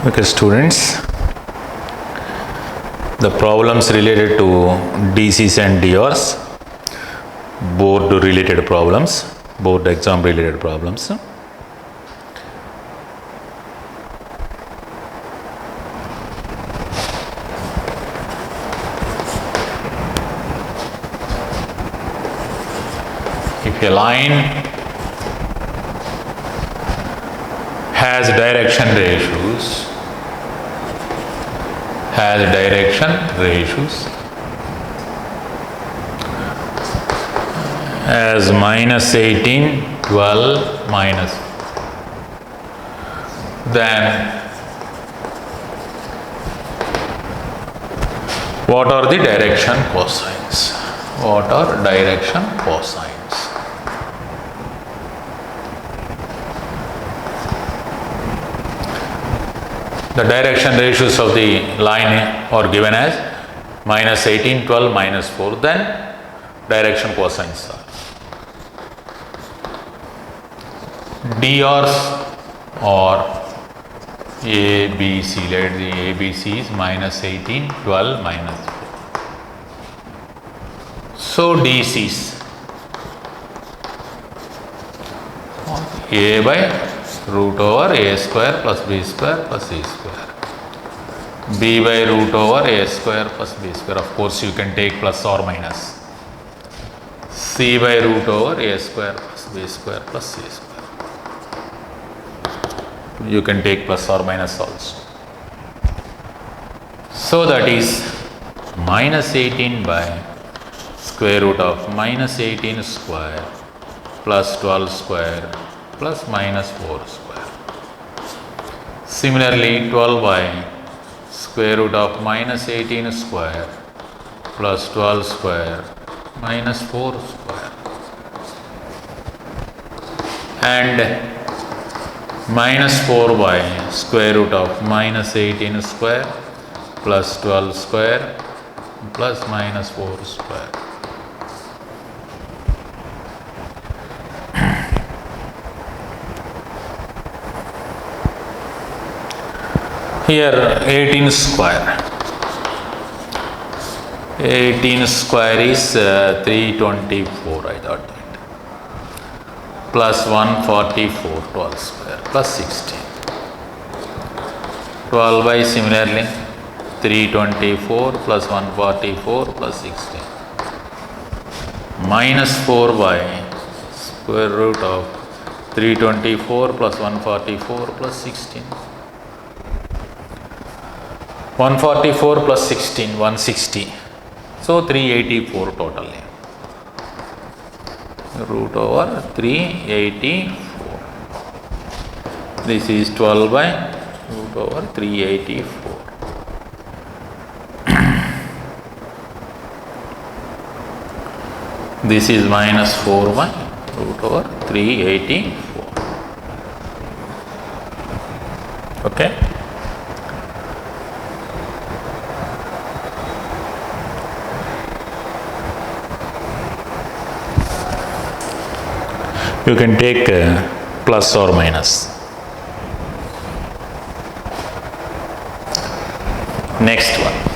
Okay, students, the problems related to DCs and DRs, board related problems, board exam related problems. If a line has direction ratios, as minus 18, 12, minus, then what are the direction cosines? What are direction cosines? The direction ratios of the line are given as minus 18, 12, minus 4. Then direction cosines are DRs or ABC. Let the ABC is minus 18, 12, minus 4. So DCs A by root over a square plus b square plus c square, b by root over a square plus b square. Of course, you can take plus or minus. C by root over a square plus b square plus c square. You can take plus or minus also. So that is minus 18 by square root of minus 18 square plus 12 square plus minus 4 square. Similarly, 12 by square root of minus 18 square plus 12 square minus 4 square, and minus 4 by square root of minus 18 square plus 12 square plus minus 4 square. Here 18 square. 18 square is 324, I thought that. Plus 144, 12 square, plus 16. 12 by similarly 324 plus 144 plus 16. Minus 4 by square root of 324 plus 144 plus 16. 144 plus 16, 160. So 384 totally. Root over 384. This is 12 by root over 384. This is minus 4 by root over 384. Okay. You can take plus or minus. Next one.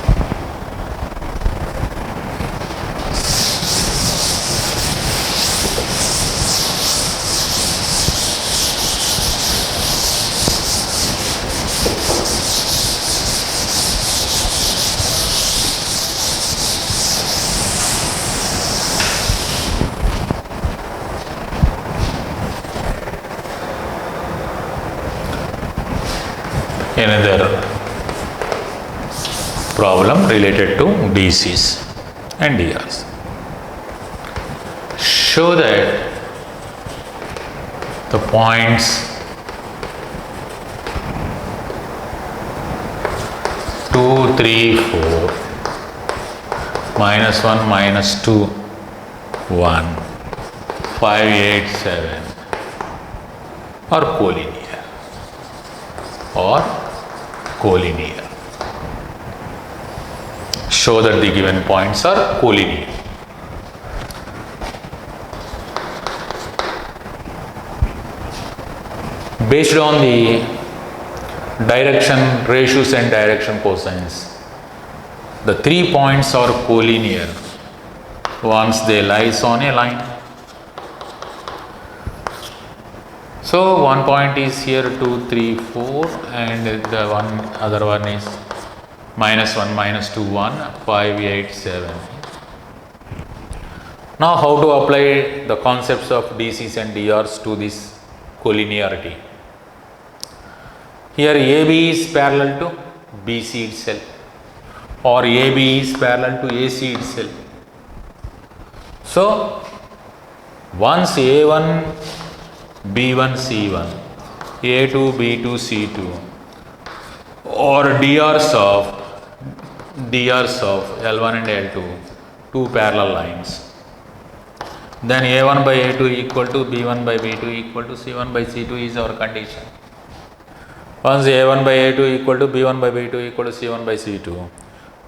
Another problem related to DCs and DRs. Show that the points 2, 3, 4, minus 1, minus 2, 1, 5, 8, 7 are collinear collinear. Show that the given points are collinear. Based on the direction ratios and direction cosines. The 3 points are collinear once they lies on a line. So one point is here 2, 3, 4, and the other one is -1, -2, 1, 5, 8, 7. Now how to apply the concepts of DCs and DRs to this collinearity? Here AB is parallel to BC itself, or AB is parallel to AC itself. So once A1, B1, C1, A2, B2, C2, or DRs of L1 and L2, two parallel lines, then A1 by A2 equal to B1 by B2 equal to C1 by C2 is our condition. Once A1 by A2 equal to B1 by B2 equal to C1 by C2,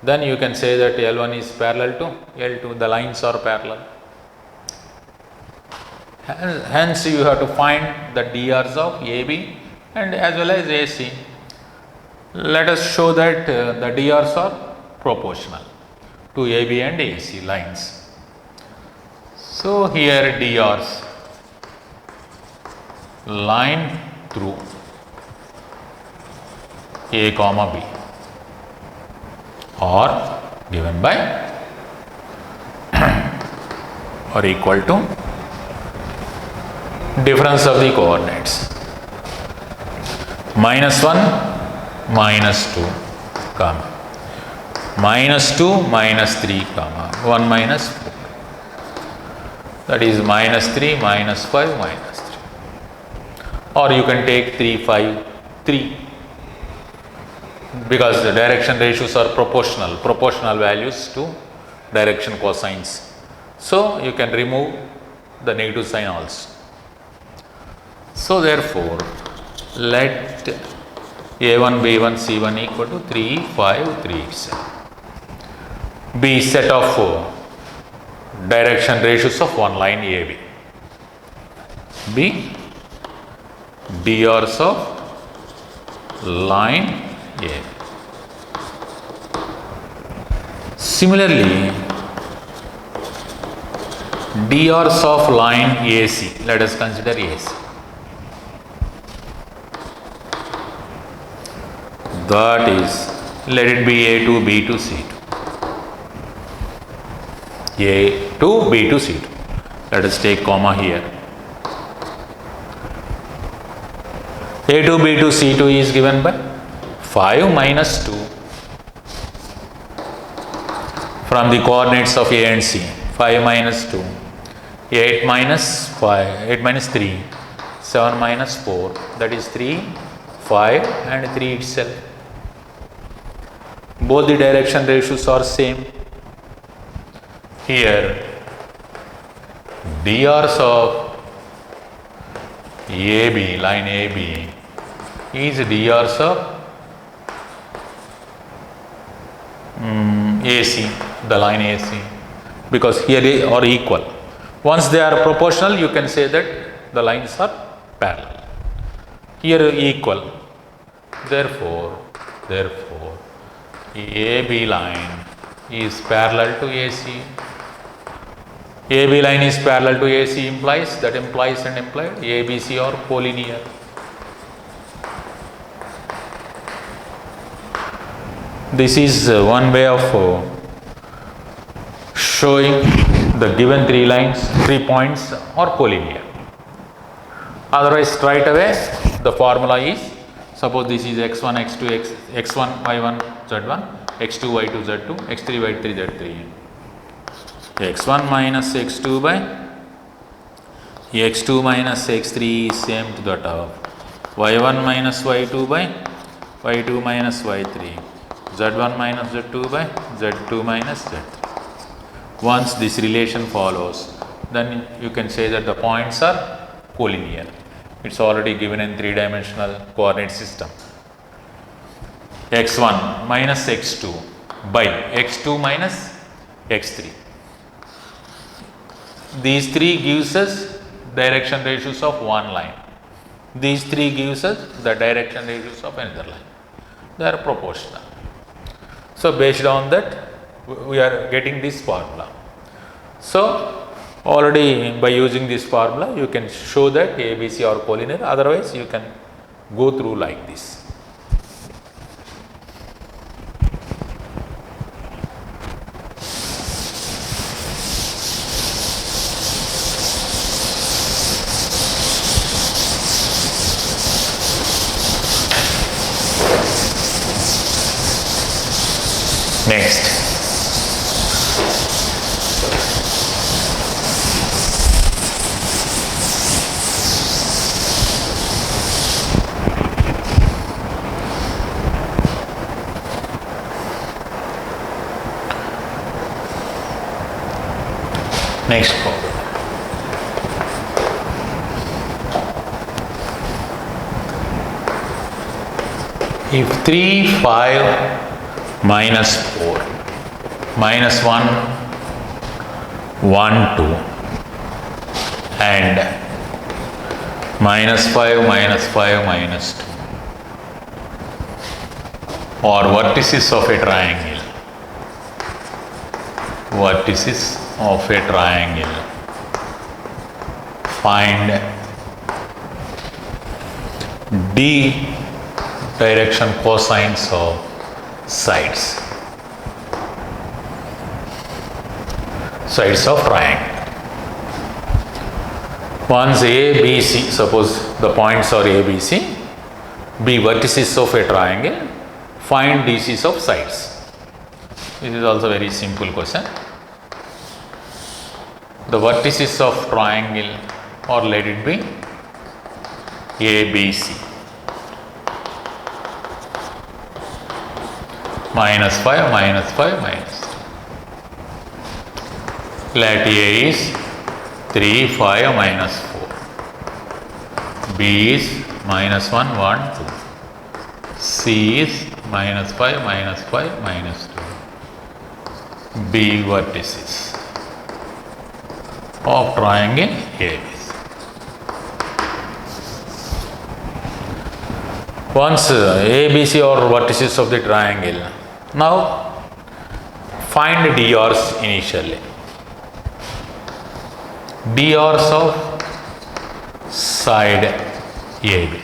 then you can say that L1 is parallel to L2, the lines are parallel. Hence you have to find the DRs of AB and as well as AC. Let us show that the DRs are proportional to AB and AC lines. So here DRs, line through A comma B, are given by or equal to difference of the coordinates -1, -2, comma -2, -3, comma 1, -4. That is -3, -5, -3. Or you can take 3, 5, 3. Because the direction ratios are proportional values to direction cosines. So you can remove the negative sign also. So therefore, let A1, B1, C1 equal to 3, 5, 3 itself. Be set of direction ratios of one line AB. B DRs of line A. Similarly, DRs of line AC, let us consider AC. That is, let it be A2, B2, C2. A2, B2, C2. Let us take comma here. A2, B2, C2 is given by 5 minus 2 from the coordinates of A and C. 5 minus 2, 8 minus 5, 8 minus 3, 7 minus 4, that is 3, 5 and 3 itself. Both the direction ratios are same. Here DRs of AB, line AB is DRs of AC, the line AC, because here they are equal. Once they are proportional, you can say that the lines are parallel. Here equal. Therefore, AB line is parallel to AC. AB line is parallel to AC implies ABC are collinear. This is one way of showing the given three points are collinear. Otherwise, straight away the formula is, suppose this is x1, x2, x1, y1, z1, x2, y2, z2, x3, y3, z3. x1 minus x2 by x2 minus x3 is same to that of y1 minus y2 by y2 minus y3, z1 minus z2 by z2 minus z3. Once this relation follows, then you can say that the points are collinear. It's already given in three-dimensional coordinate system. x1 minus x2 by x2 minus x3. These three gives us direction ratios of one line. These three gives us the direction radius of another line. They are proportional. So based on that, we are getting this formula. So already by using this formula, you can show that ABC are collinear. Otherwise, you can go through like this. Next, problem. If 3, 5, minus 4, minus 1, 1, 2, and minus 5, minus 5, minus 2 are vertices of a triangle. Vertices of a triangle. Find D direction cosines of sides. Sides of triangle. Once A, B, C, suppose the points are A, B, C, B vertices of a triangle, find DCs of sides. This is also very simple question. The vertices of triangle, or let it be A, B, C. Minus 5, minus 5, minus 2. Let A is 3, 5, minus 4. B is minus 1, 1, 2. C is minus 5, minus 5, minus 2. B vertices of triangle ABC. Once ABC are vertices of the triangle, now find DRs initially. DRs of side AB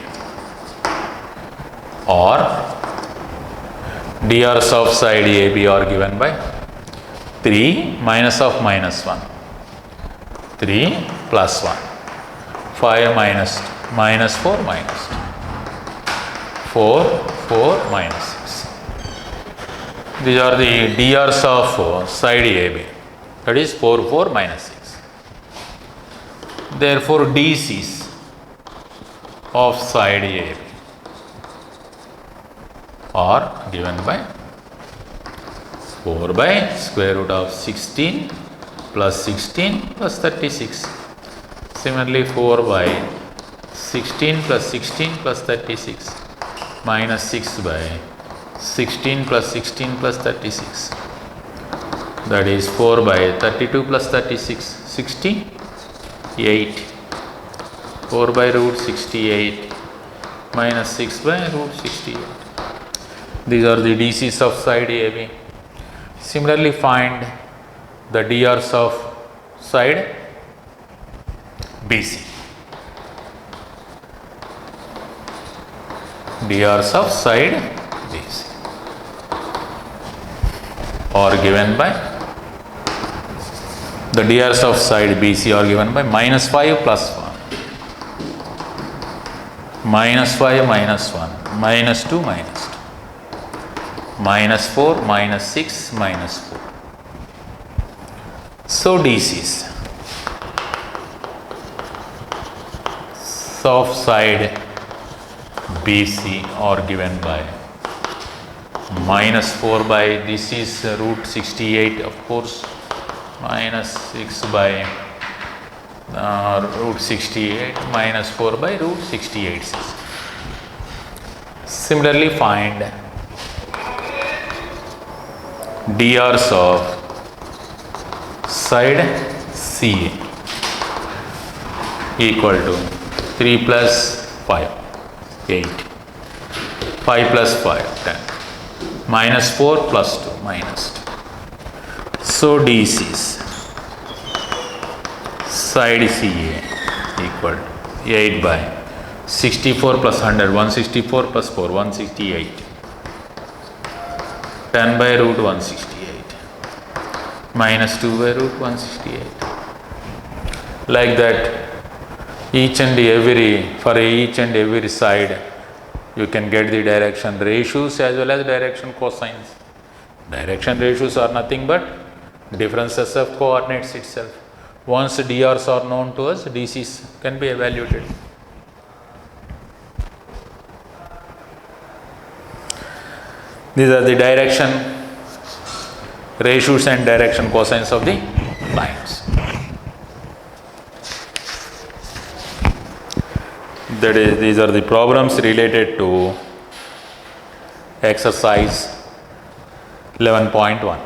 or DRs of side AB are given by 3 minus of minus 1, 3 plus 1, 5 minus 2, minus 4 minus 2, 4, 4 minus 6. These are the DRs of side AB, that is 4, 4 minus 6. Therefore, DCs of side AB are given by 4 by square root of 16 plus 16 plus 36. Similarly, 4 by 16 plus 16 plus 36 minus 6 by 16 plus 16 plus 36. That is 4 by 32 plus 36, 68. 4 by root 68 minus 6 by root 68. These are the DCs of side AB. Similarly, find the DRs of side BC. DRs of side BC are given by, the DRs of side BC are given by minus 5 plus 1, minus 5 minus 1, minus 2 minus 2, minus 4 minus 6 minus 4. So DCs of side BC are given by minus 4 by, this is root 68 of course, minus 6 by root 68 minus 4 by root 68. Similarly, find DRs of side CA equal to 3 plus 5, 8. 5 plus 5, 10. Minus 4 plus 2, minus 2. So DC's side CA equal to 8 by 64 plus 100, 164 plus 4, 168. 10 by root 168. Minus 2 by root 168. Like that, for each and every side, you can get the direction ratios as well as direction cosines. Direction ratios are nothing but differences of coordinates itself. Once DRs are known to us, DCs can be evaluated. These are the direction ratios and direction cosines of the lines. That is, these are the problems related to exercise 11.1.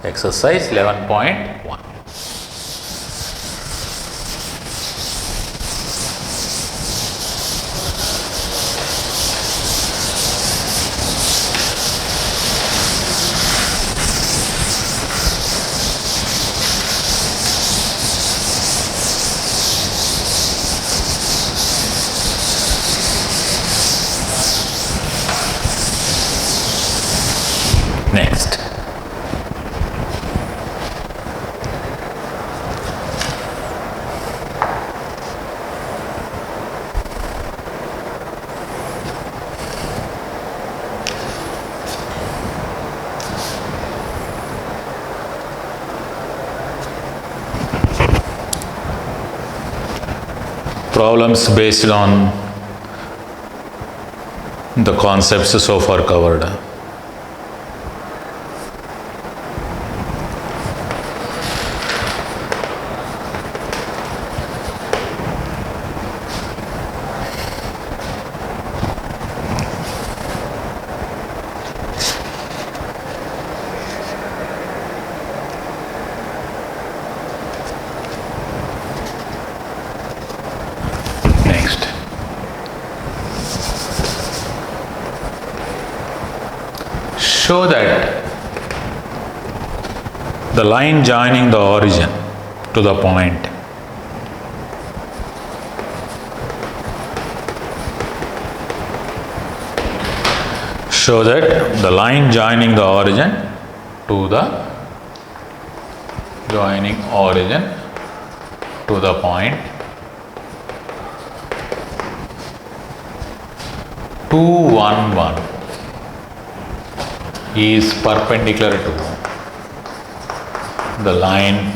Exercise 11.1. Next, problems based on the concepts so far covered. Show that the line joining the origin to the point point 2, 1, 1 is perpendicular to the line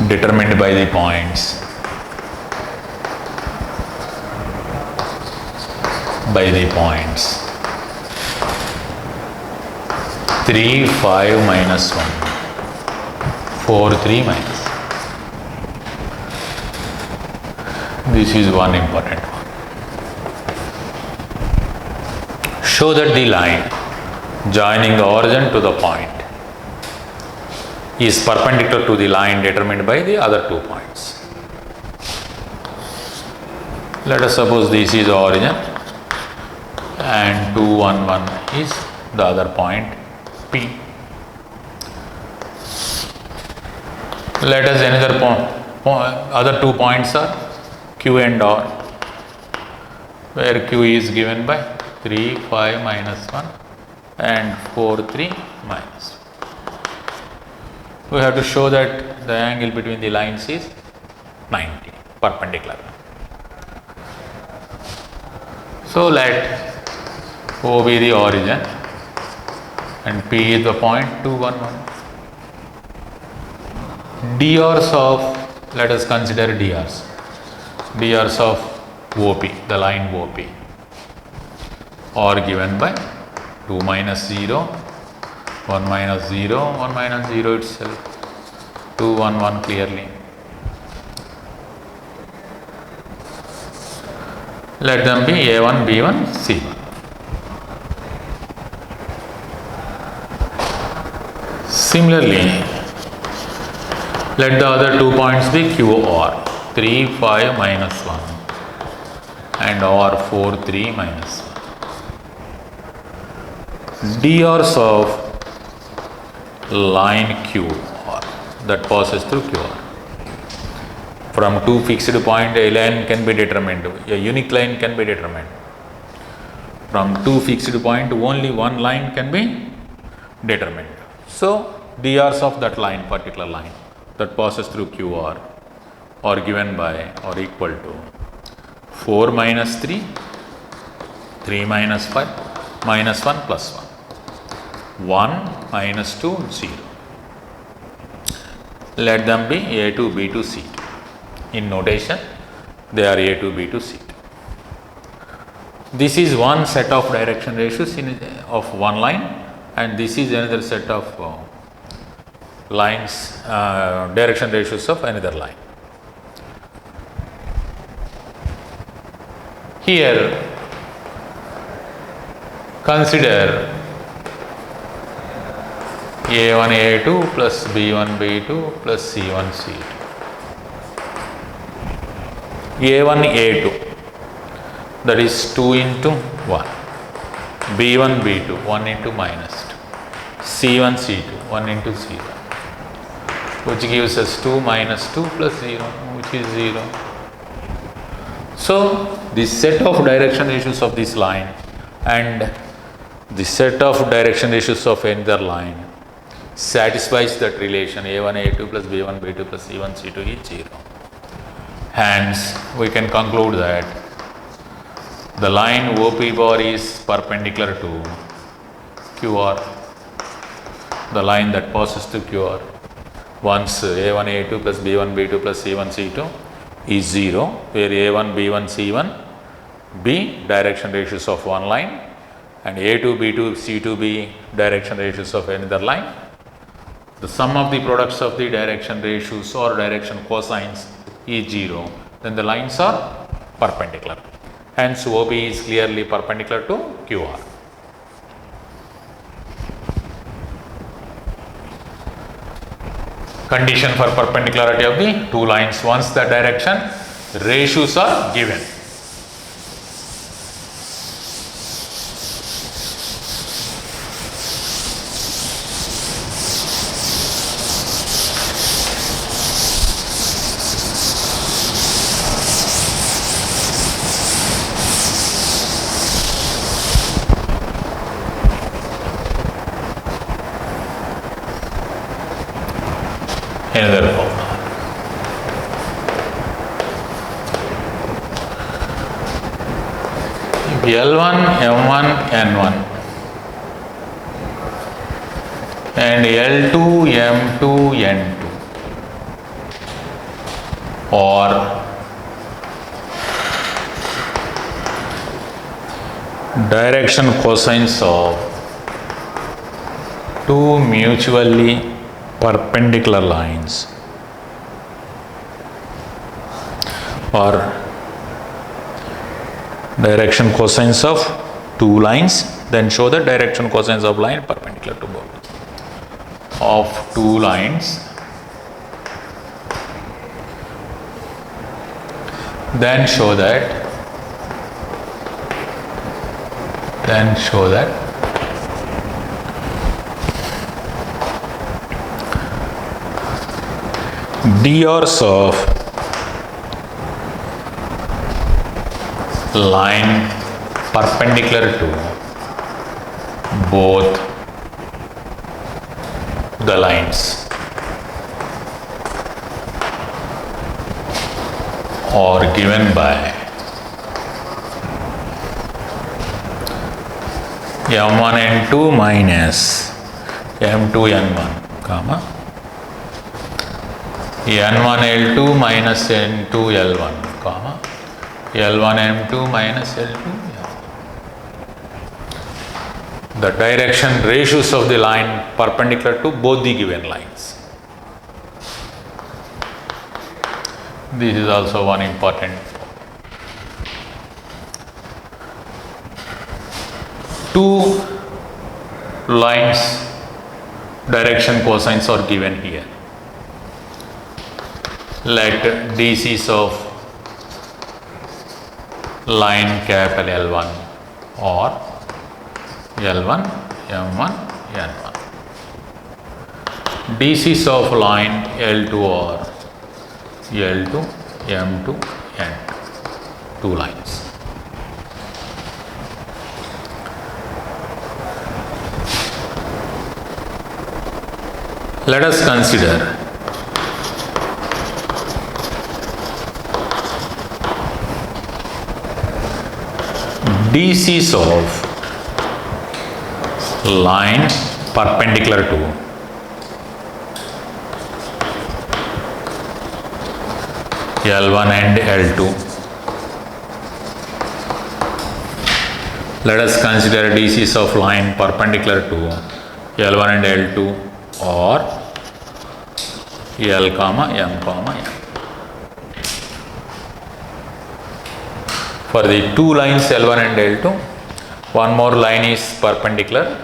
determined by the points 3, 5, minus 1, 4, 3, minus. This is one important one. Show that the line joining the origin to the point is perpendicular to the line determined by the other 2 points. Let us suppose this is the origin and 2, 1, 1 is the other point P. Let us another other 2 points are Q and R, where Q is given by 3, 5, minus 1 and 4, 3, minus 1. We have to show that the angle between the lines is 90, perpendicular. So let O be the origin and P is the point 2, 1, 1. DRs of, let us consider DRs of OP, the line OP, are given by 2 minus 0, 1 minus 0, 1 minus 0 itself, 2, 1, 1 clearly. Let them be A1, B1, C1. Similarly, Let the other 2 points be Q or 3, 5, minus 1 and or 4, 3, minus 1. DRs of line Q or that passes through Q or. From two fixed point, a line can be determined, a unique line can be determined. From two fixed point, only one line can be determined. So, DRs of that line, particular line that passes through QR are given by or equal to 4 minus 3, 3 minus 5, minus 1 plus 1, 1 minus 2, 0. Let them be A2, B2, C2. In notation, they are A2, B2, C2. This is one set of direction ratios of one line, and this is another set of lines, direction ratios of another line. Here, consider A1, A2 plus B1, B2 plus C1, C2. A1, A2, that is 2 into 1. B1, B2, 1 into minus 2. C1, C2, 1 into 0. Which gives us 2 minus 2 plus 0, which is 0. So, this set of direction ratios of this line and the set of direction ratios of another line satisfies that relation A1, A2 plus B1, B2 plus C1, C2 is 0. Hence, we can conclude that the line OP bar is perpendicular to QR, the line that passes through QR. Once A1, A2 plus B1, B2 plus C1, C2 is 0, where A1, B1, C1 be direction ratios of one line and A2, B2, C2 be direction ratios of another line. The sum of the products of the direction ratios or direction cosines is 0, then the lines are perpendicular. Hence, OB is clearly perpendicular to QR. Condition for perpendicularity of the two lines once the direction ratios are given. Another formula. If L1, M1, N1 and L2, M2, N2 or direction cosines of two mutually perpendicular lines or direction cosines of two lines, then show the direction cosines of line perpendicular to both of two lines, then show that DRs of line perpendicular to both the lines are given by M1 N2 minus M2 N1, comma N1 L2 minus N2 L1, comma L1 M2 minus L2 L1. The direction ratios of the line perpendicular to both the given lines. This is also one important. Two lines direction cosines are given here. Let DCs of line capital L1 or L1, M1, N1. DCs of line L2 or L2, M2, N2. Two lines. Let us consider DCs of line perpendicular to L1 and L2. Let us consider DCs of line perpendicular to L1 and L2 or L comma M comma N. For the two lines L1 and L2, one more line is perpendicular.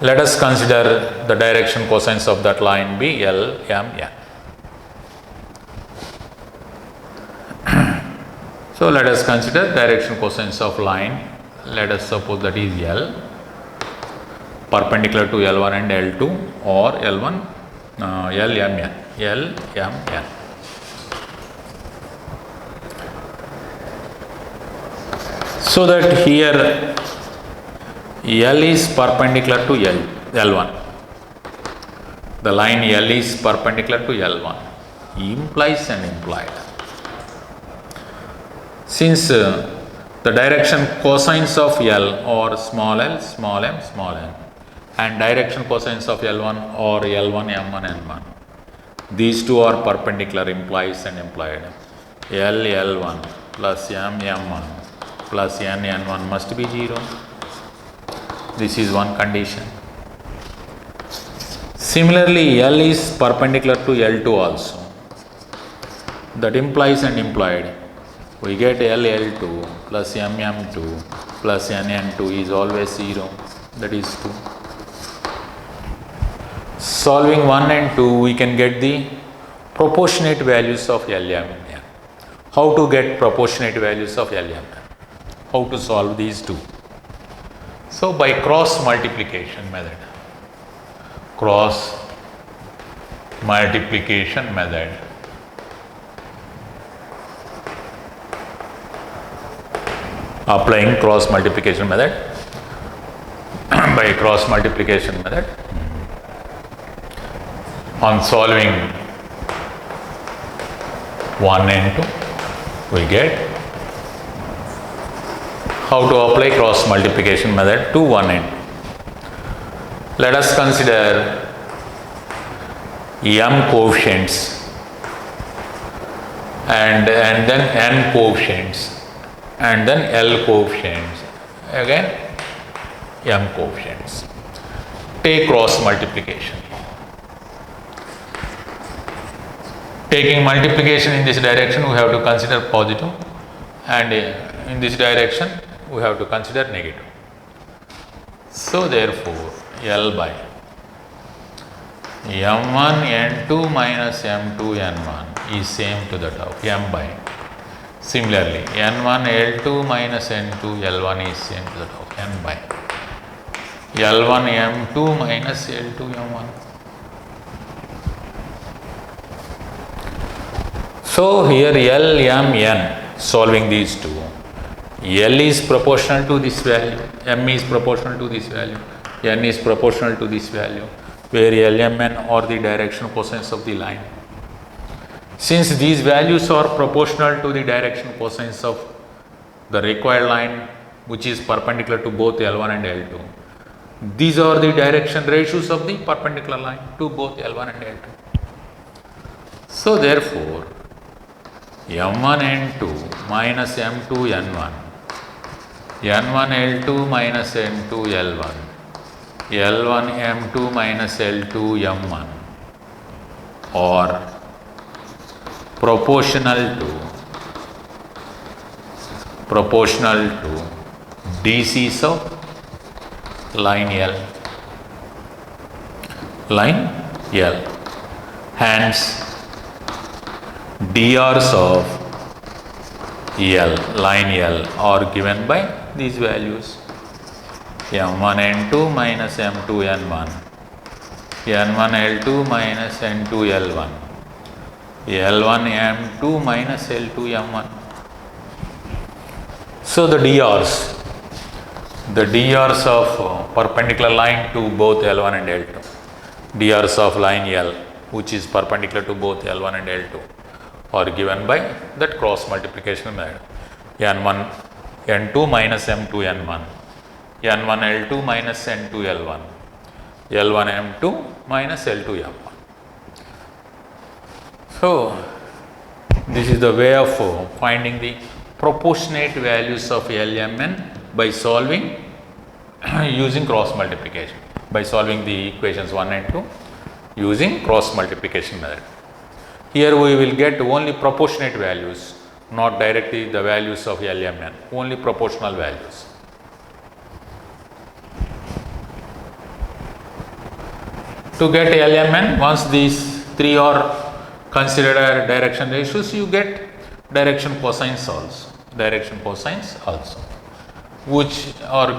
Let us consider the direction cosines of that line be L, M, N. So let us consider direction cosines of line. Let us suppose that is L, perpendicular to L1 and L2 or L1, L, M, N. L, M, N. So that here L is perpendicular to L1. The line L is perpendicular to L1, implies and implied. Since the direction cosines of L or small l, small m, small n, and direction cosines of L1 or L1, M1, N1, these two are perpendicular, implies and implied. L, L1 plus M, M1 plus N, N1 must be 0. This is one condition. Similarly, L is perpendicular to L2 also. That implies and implied. We get L, L2 plus M, M2 plus N, N2 is always 0. That is 2. Solving 1 and 2, we can get the proportionate values of L, M, N. How to get proportionate values of L, M, N? How to solve these two? So by cross multiplication method. Cross multiplication method. Applying cross multiplication method. By cross multiplication method. On solving 1 and 2, we get how to apply cross multiplication method to 1 and 2. Let us consider M coefficients and then N coefficients and then L coefficients, again M coefficients. Take cross multiplication. Taking multiplication in this direction, we have to consider positive, and in this direction we have to consider negative. So therefore L by M1 N2 minus M2 N1 is same to that of M by. Similarly, N1 L2 minus N2 L1 is same to that of N by L1 M2 minus L2 M1. So here L, M, N, solving these two. L is proportional to this value, M is proportional to this value, N is proportional to this value, where L, M, N are the direction cosines of the line. Since these values are proportional to the direction cosines of the required line, which is perpendicular to both L1 and L2, these are the direction ratios of the perpendicular line to both L1 and L2. So therefore, M1 N2 minus M2 N1, N1 L2 minus N2 L1, L1 M2 minus L2 M1 are proportional to DCs of line L. Line L. Hence, DRs of L, line L, are given by these values: M1 N2 minus M2 N1, N1 L2 minus N2 L1, L1 M2 minus L2 M1. So the DRs of perpendicular line to both L1 and L2, DRs of line L, which is perpendicular to both L1 and L2, are given by that cross multiplication method: N1 N2 minus M2 N1, N1 L2 minus N2 L1, L1 M2 minus L2 M1. So this is the way of finding the proportionate values of LMN by solving using cross multiplication, by solving the equations 1 and 2 using cross multiplication method. Here we will get only proportionate values, not directly the values of LMN, only proportional values. To get LMN, once these three are considered as direction ratios, you get direction cosines also, which are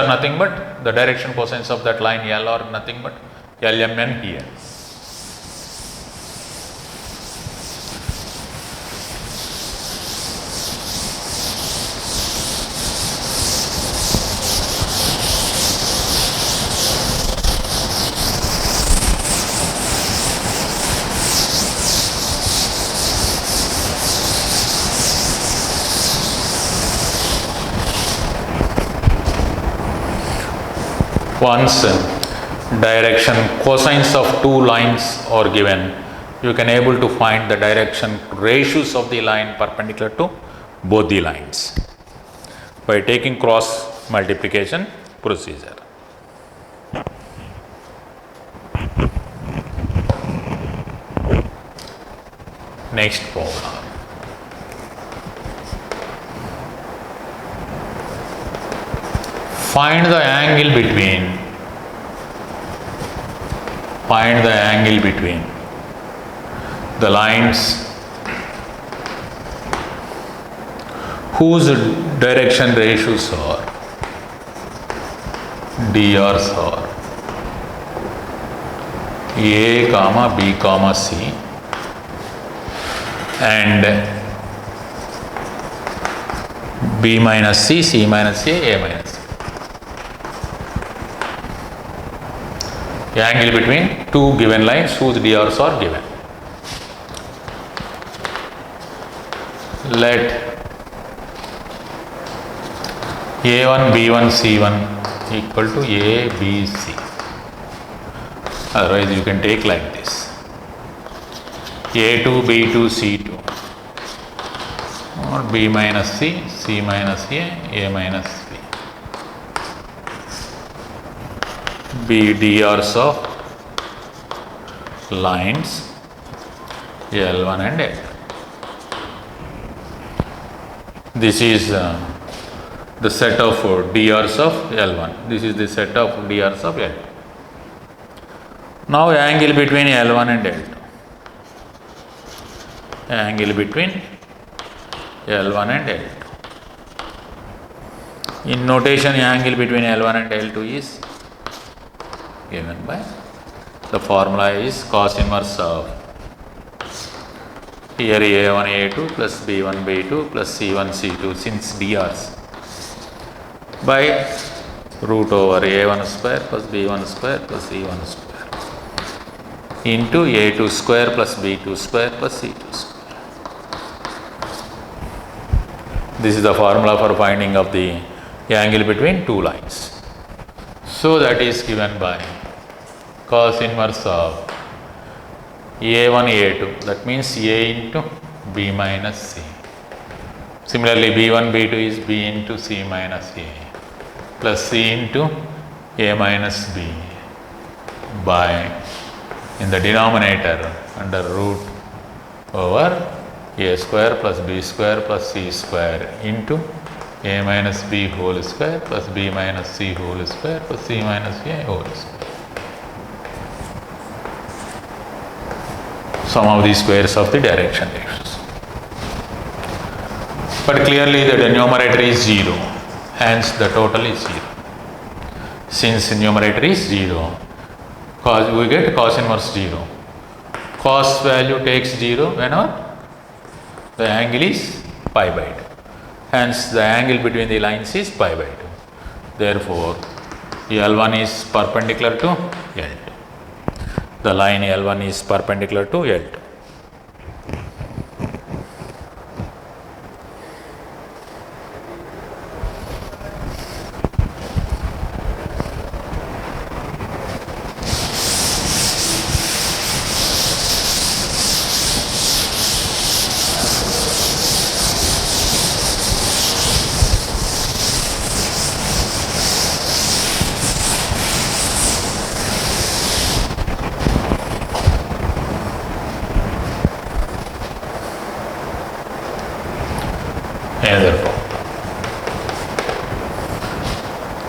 nothing but the direction cosines of that line L are nothing but LMN here. Once direction cosines of two lines are given, you can able to find the direction ratios of the line perpendicular to both the lines by taking cross multiplication procedure. Next problem. Find the angle between the lines whose direction ratios are DRs are A comma B comma C and B minus C, C minus A minus C. The angle between two given lines whose DRs are given. Let A1 B1 C1 equal to A B C. Otherwise you can take like this: A2 B2 C2, or B minus C, C minus A minus C. B DRs of lines L1 and L2. This is the set of DRs of L1. This is the set of DRs of L2. Now angle between L1 and L2. Angle between L1 and L2. In notation, angle between L1 and L2 is given by the formula is cos inverse of here A1 A2 plus B1 B2 plus C1 C2 since DRs by root over A1 square plus B1 square plus C1 square into A2 square plus B2 square plus C2 square. This is the formula for finding of the angle between two lines. So that is given by cos inverse of A1 A2, that means A into B minus C. Similarly, B1 B2 is B into C minus A plus C into A minus B by, in the denominator, under root over A square plus B square plus C square into A minus B whole square plus B minus C whole square plus C minus A whole square. sum of the squares of the direction ratios. But clearly the denominator is 0, hence the total is 0. Since numerator is 0, cos, we get cos inverse 0. Cos value takes 0 whenever the angle is pi by 2. Hence the angle between the lines is pi by 2. Therefore, L1 is perpendicular to L2. The line L1 is perpendicular to L2. Another problem.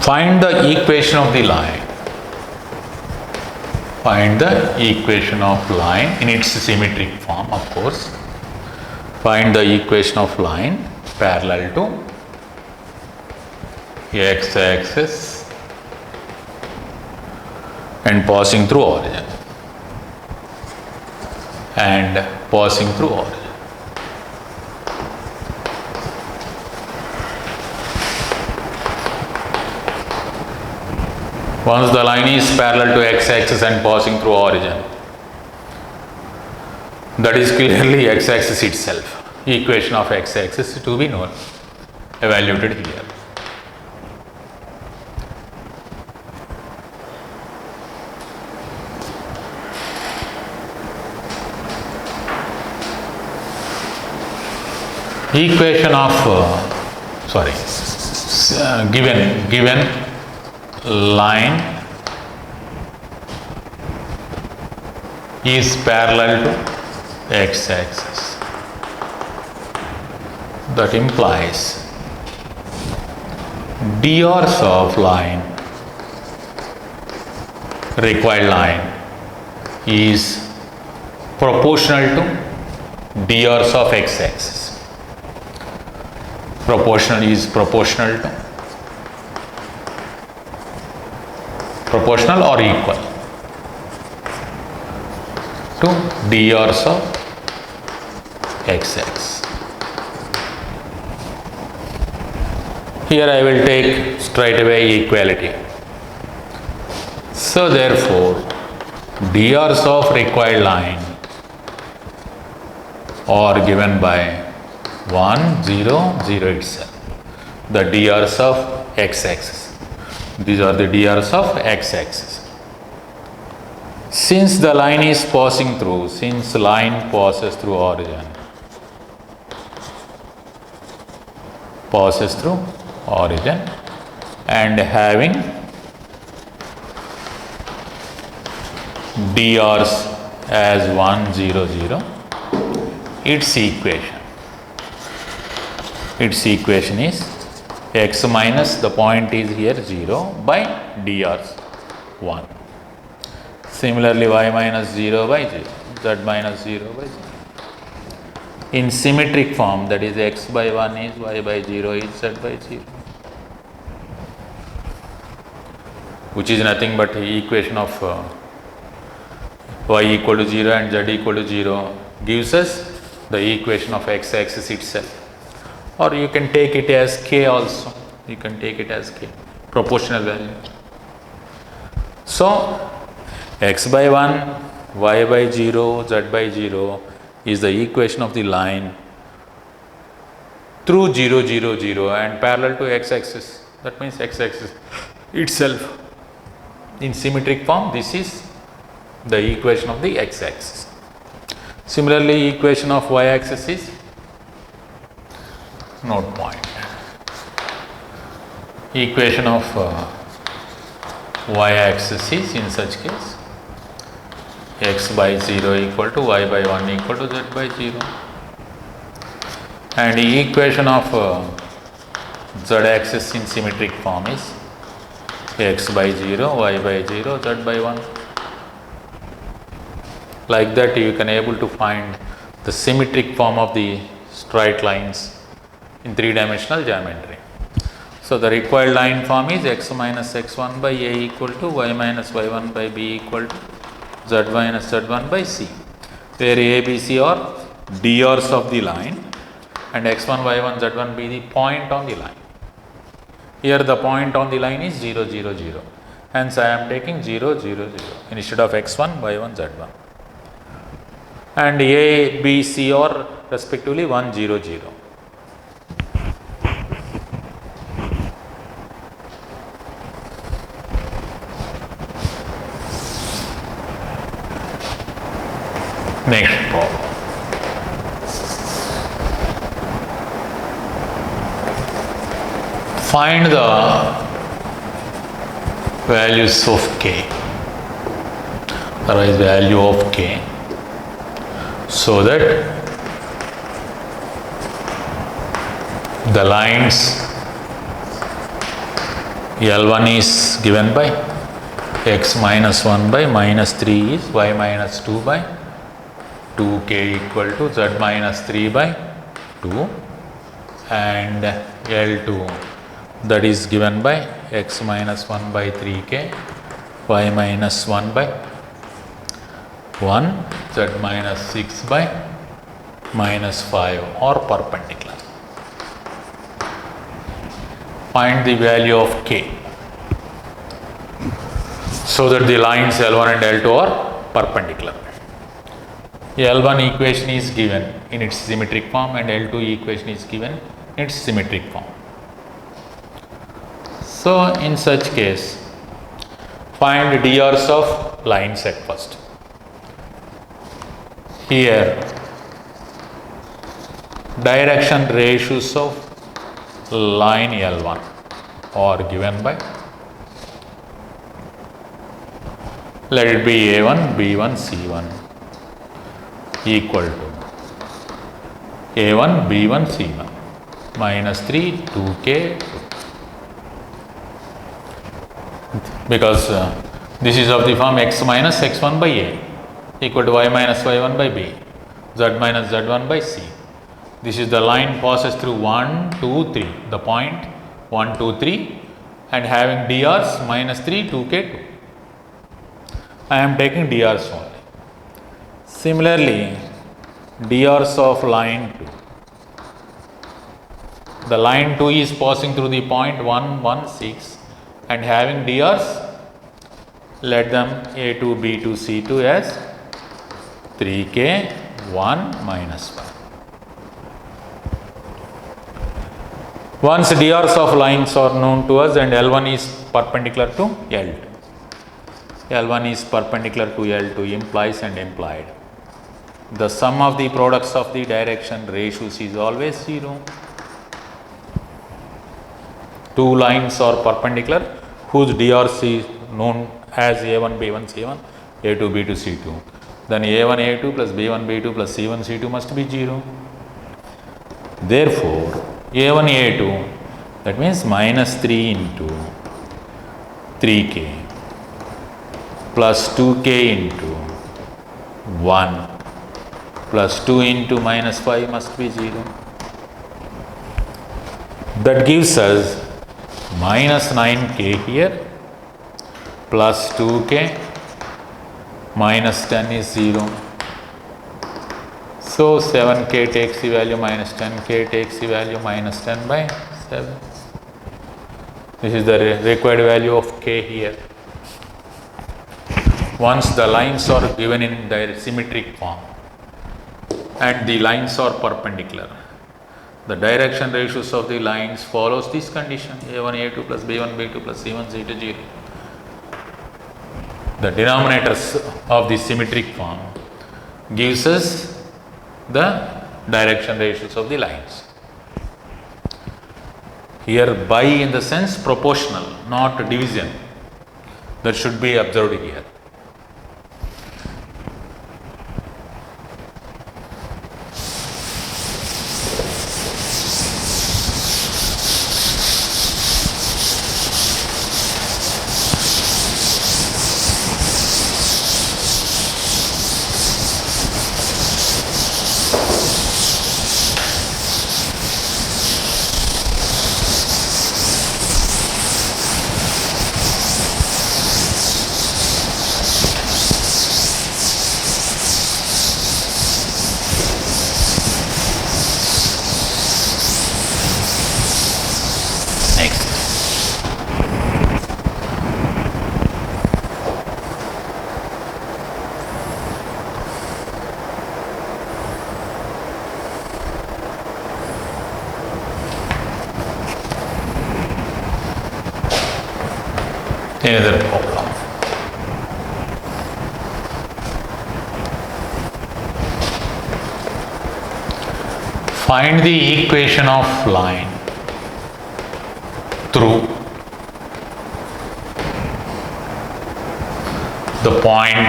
Find the equation of the line. Find the equation of line in its symmetric form, of course. Find the equation of line parallel to x-axis and passing through origin. Once the line is parallel to x-axis and passing through origin, that is clearly x-axis itself. Equation of x-axis to be known, evaluated here. Equation of given line is parallel to x-axis. That implies drs of line, required line, is proportional to drs of x-axis. Proportional is proportional or equal to drs of x-axis. Here I will take straight away equality. So therefore, drs of required line are given by 1, 0, 0 itself. The drs of x-axis. These are the drs of x-axis. Since the line is passing through, since line passes through origin, and having drs as 1, 0, 0, its equation is x minus, the point is here 0, by drs 1. Similarly, y minus 0 by 0, z minus 0 by 0. In symmetric form, that is x by 1 is y by 0 is z by 0, which is nothing but the equation of y equal to 0 and z equal to 0 gives us the equation of x-axis itself. Or you can take it as k also. You can take it as k, proportional value. So, x by 1, y by 0, z by 0 is the equation of the line through 0, 0, 0 and parallel to x-axis. That means x-axis itself. In symmetric form, this is the equation of the x-axis. Similarly, equation of y-axis is note point. Equation of y-axis is in such case x by 0 equal to y by 1 equal to z by 0. And the equation of z-axis in symmetric form is x by 0, y by 0, z by 1. Like that you can able to find the symmetric form of the straight lines in three-dimensional geometry. So the required line form is x minus x1 by a equal to y minus y1 by b equal to z minus z1 by c, where a, b, c are drs of the line and x1, y1, z1 be the point on the line. Here the point on the line is 0, 0, 0. Hence I am taking 0, 0, 0 instead of x1, y1, z1. And a, b, c are respectively 1, 0, 0. Next problem. Find the values of k, arise value of k, so that the lines L1 is given by x minus 1 by minus 3 is y minus 2 by 2k equal to z minus 3 by 2, and L2 that is given by x minus 1 by 3k, y minus 1 by 1, z minus 6 by minus 5 are perpendicular. Find the value of k so that the lines L1 and L2 are perpendicular. L1 equation is given in its symmetric form and L2 equation is given in its symmetric form. So in such case, find drs of lines at first. Here direction ratios of line L1 are given by, let it be A1, B1, C1 equal to A1, B1, C1 minus 3, 2k, because this is of the form x minus x1 by a equal to y minus y1 by b, z minus z1 by c. This is the line passes through 1, 2, 3, the point 1, 2, 3 and having drs minus 3, 2k, 2. I am taking drs only. Similarly, drs of line 2. The line 2 is passing through the point 1, 1, 6 and having drs, let them a2, b2, c2 as 3k, 1, minus 1. Once drs of lines are known to us and L1 is perpendicular to L2. L1 is perpendicular to L2 implies and implied. The sum of the products of the direction ratios is always 0. Two lines are perpendicular whose drs is known as A1, B1, C1, A2, B2, C2. Then A1, A2 plus B1, B2 plus C1, C2 must be 0. Therefore, A1, A2, that means minus 3 into 3k plus 2k into 1 plus 2 into minus 5 must be 0. That gives us minus 9k here plus 2k minus 10 is 0. So 7k takes the value minus 10k takes the value minus 10 by 7. This is the required value of k here. Once the lines are given in their symmetric form and the lines are perpendicular, the direction ratios of the lines follows this condition A1, A2 plus B1, B2 plus C1, C2, 0. The denominators of the symmetric form gives us the direction ratios of the lines. Here by in the sense proportional, not division, that should be observed here. Another problem. Find the equation of line through the point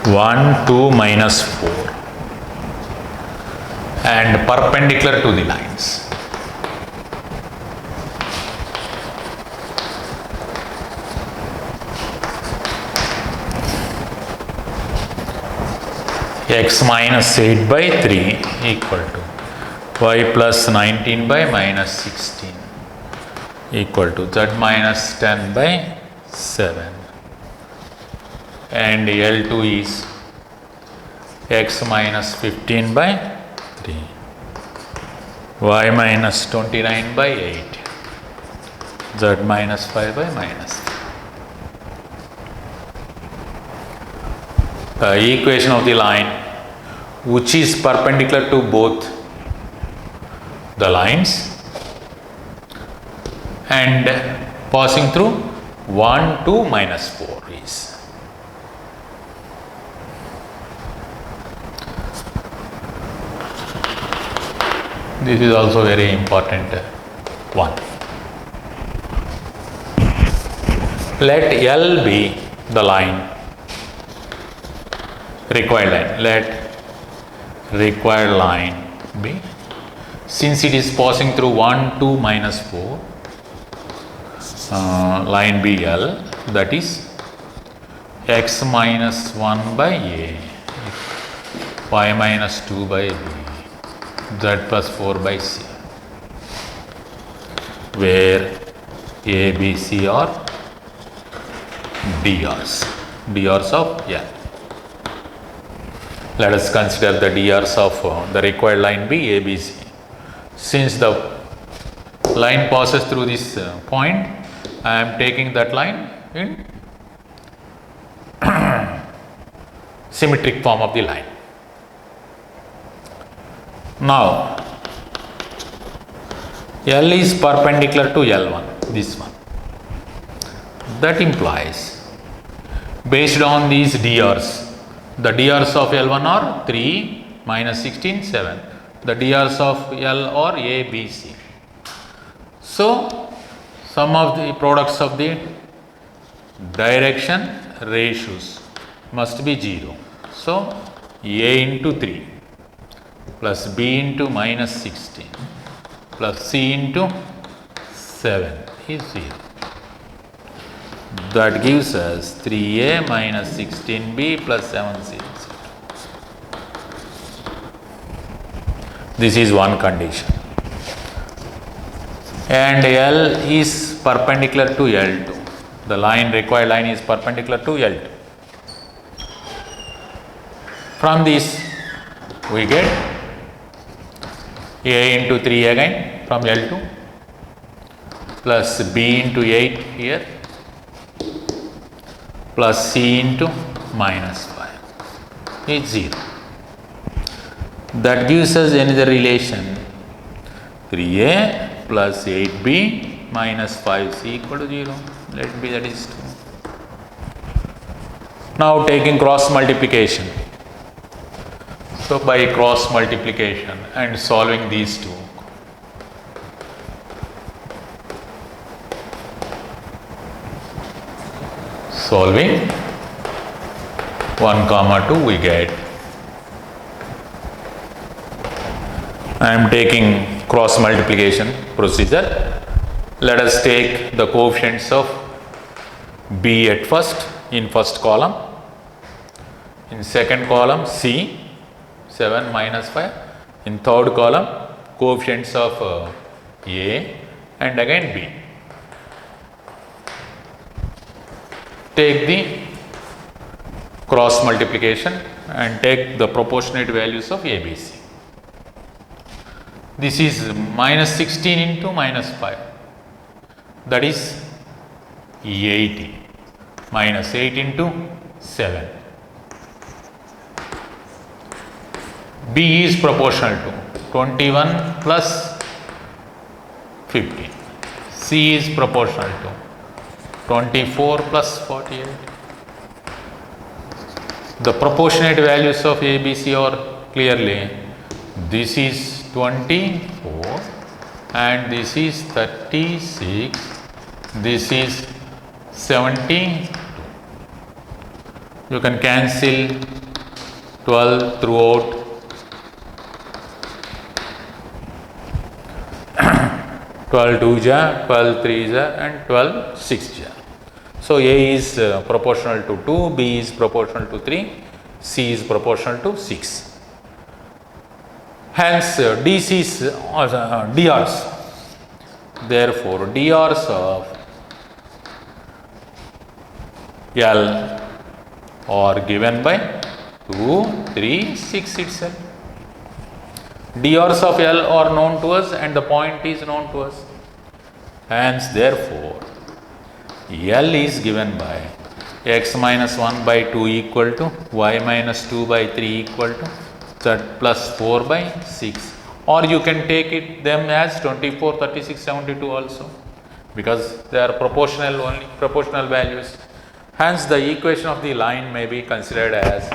1, 2, minus 4 and perpendicular to the lines. X minus 8 by 3 equal to y plus 19 by minus 16 equal to z minus 10 by 7, and L2 is x minus 15 by 3, y minus 29 by 8, z minus 5 by minus 3. Equation of the line which is perpendicular to both the lines and passing through 1, 2, minus 4 is. This is also very important one. Let L be the line, required line. Let required line be, since it is passing through 1, 2, minus 4, line BL, that is x minus 1 by A, y minus 2 by B, z plus 4 by C, where A, B, C are drs of L. Let us consider the drs of the required line be ABC. Since the line passes through this point, I am taking that line in symmetric form of the line. Now, L is perpendicular to L1, this one. That implies, based on these drs, the drs of L1 are 3, minus 16, 7. The drs of L are A, B, C. So, sum of the products of the direction ratios must be 0. So, A into 3 plus B into minus 16 plus C into 7 is 0. That gives us 3A minus 16B plus 7C. This is one condition. And L is perpendicular to L2. The line, required line is perpendicular to L2. From this, we get A into 3 again from L2 plus B into 8 here plus C into minus 5 is 0. That gives us another relation, 3A plus 8B minus 5C equal to 0. Let B, that is 2. Now taking cross multiplication. So by cross multiplication and solving these two, solving 1 comma 2 we get, I am taking cross multiplication procedure. Let us take the coefficients of B at first, in first column, in second column C 7 minus 5, in third column coefficients of A and again B. Take the cross multiplication and take the proportionate values of ABC. This is minus 16 into minus 5, that is 80, minus 8 into 7. B is proportional to 21 plus 15, C is proportional to 24 plus 48. The proportionate values of A, B, C are clearly, this is 24 and this is 36, this is 72. You can cancel 12 throughout. 12 2 ja, 12 3 ja and 12 6 ja. So A is proportional to 2, B is proportional to 3, C is proportional to 6. Hence DC is DRs. Therefore DRs of L are given by 2, 3, 6 itself. DRs of L are known to us and the point is known to us. Hence, therefore, L is given by x minus 1 by 2 equal to y minus 2 by 3 equal to z plus 4 by 6. Or you can take it them as 24, 36, 72 also, because they are proportional, only proportional values. Hence, the equation of the line may be considered as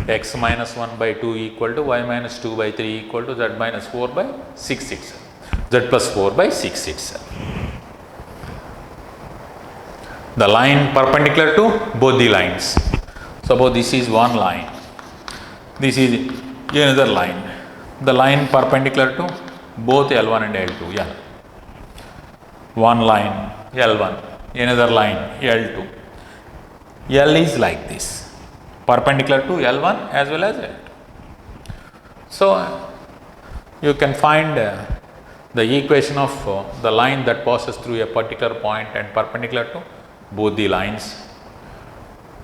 x minus 1 by 2 equal to y minus 2 by 3 equal to z minus 4 by 6 itself, z plus 4 by 6 itself. The line perpendicular to both the lines. Suppose this is one line, this is another line. The line perpendicular to both L1 and L2. L. One line L1, another line L2. L is like this, perpendicular to L1 as well as L2. So you can find the equation of the line that passes through a particular point and perpendicular to both the lines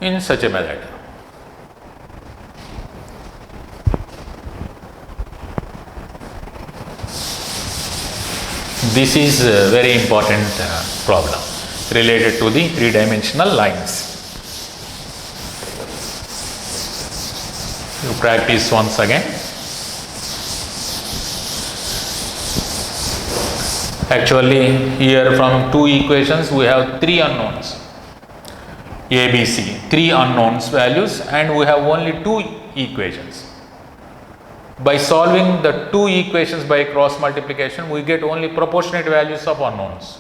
in such a method. This is a very important problem related to the three-dimensional lines. You practice once again. Actually, here from two equations we have three unknowns, A, B, C, three unknowns values, and we have only two equations. By solving the two equations by cross multiplication, we get only proportionate values of unknowns.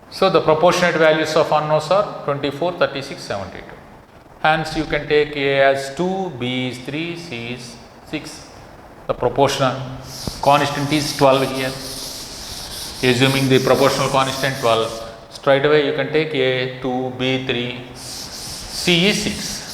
So the proportionate values of unknowns are 24, 36, 72. Hence you can take A as 2, B is 3, C is 6. The proportional constant is 12 here. Assuming the proportional constant 12, straight away you can take A 2, B 3, C is 6.